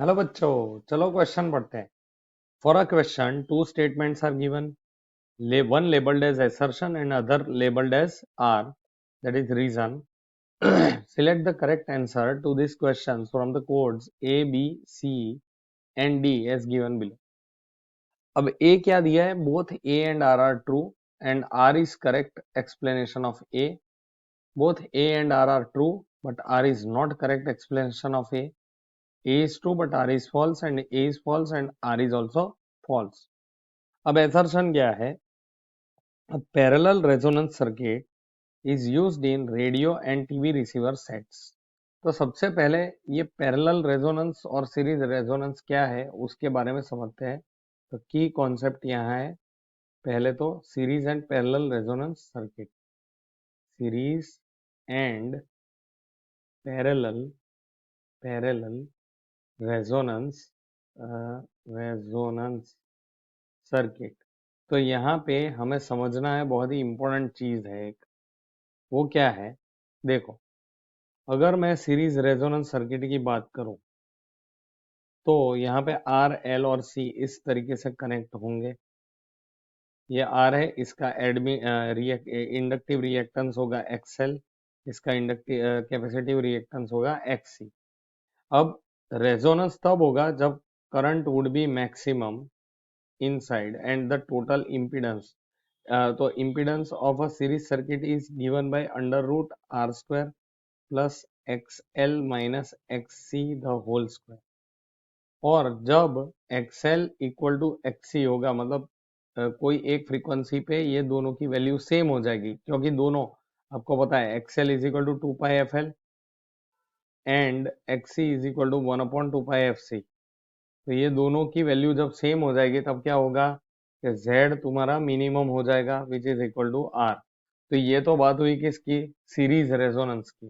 Hello बच्चों, चलो question पढ़ते हैं। For a question two statements are given, one labeled as assertion and other labeled as are, that is reason. Select the correct answer to these questions from the codes A, B, C and D as given below. अब A क्या दिया है? Both A and R are true and R is correct explanation of A. Both A and R are true but R is not correct explanation of A. A is true but R is false and A is false and R is also false. अब assertion क्या है? A parallel resonance circuit is used in radio and TV receiver sets. तो सबसे पहले ये parallel resonance और series resonance क्या है उसके बारे में समझते हैं। तो की कॉन्सेप्ट यहाँ है, पहले तो series and parallel resonance circuit, series and parallel parallel resonance resonance circuit. तो यहाँ पे हमें समझना है, बहुत ही इंपॉर्टेंट चीज है एक, वो क्या है? देखो, अगर मैं सीरीज रेजोनेंस सर्किट की बात करूं तो यहाँ पे आर, एल और सी इस तरीके से कनेक्ट होंगे। ये आर है, इसका इंडक्टिव रिएक्टेंस होगा एक्सएल, इसका इंडक्टिव कैपेसिटिव रिएक्टेंस होगा एक्ससी। अब रेजोनेंस तब होगा जब current would be maximum inside and the total impedance, तो impedance of a series circuit is given by under root R square plus X L minus X C the whole square. और जब XL equal to XC होगा, मतलब कोई एक frequency पे ये दोनों की वैल्यू सेम हो जाएगी, क्योंकि दोनों आपको पता है XL is equal to 2 pi F L and XC is equal to 1/2 pi F C. तो ये दोनों की वैल्यू जब सेम हो जाएगी तब क्या होगा कि Z तुम्हारा मिनिमम हो जाएगा which is equal to R। तो ये तो बात हुई किसकी? सीरीज रेजोनेंस की,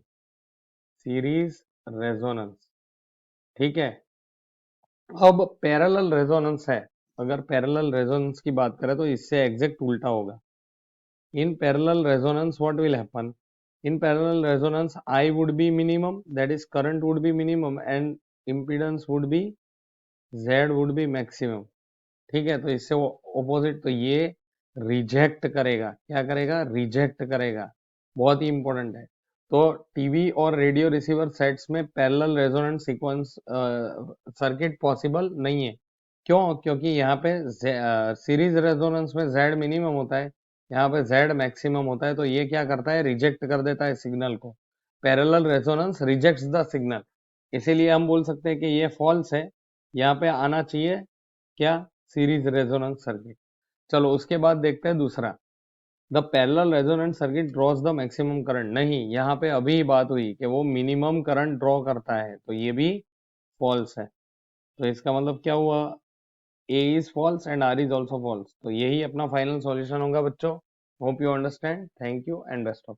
सीरीज रेजोनेंस। ठीक है। अब पैरेलल रेजोनेंस है, अगर पैरेलल रेजोनेंस की बात करें तो इससे एग्जैक्ट उल्टा होगा। In parallel resonance what will happen? In parallel resonance I would be minimum, that is current would be minimum and impedance would be Z would be maximum। ठीक है, तो इससे वो ऑपोजिट, तो ये रिजेक्ट करेगा। क्या करेगा? रिजेक्ट करेगा। बहुत ही इंपॉर्टेंट है। तो टीवी और रेडियो रिसीवर सेट्स में parallel resonant sequence circuit possible नहीं है। क्यों? क्योंकि यहाँ पे सीरीज रेजोनेंस में जेड मिनिमम होता है, यहाँ पे जेड मैक्सिमम होता है। तो ये क्या करता है? रिजेक्ट कर देता है सिग्नल को। Parallel resonance rejects the signal, इसीलिए हम बोल सकते हैं कि ये फॉल्स है। यहाँ पे आना चाहिए क्या? Series resonance circuit. चलो उसके बाद देखते हैं दूसरा, the parallel resonant circuit drawers the maximum current. नहीं, यहाँ पे अभी बात हुई कि वो मिनिमम करंट ड्रॉ करता है, तो ये भी फॉल्स है। तो इसका मतलब क्या हुआ? A is false and R is also false. तो यही अपना फाइनल सॉल्यूशन होगा बच्चों। Hope you understand. Thank you and best of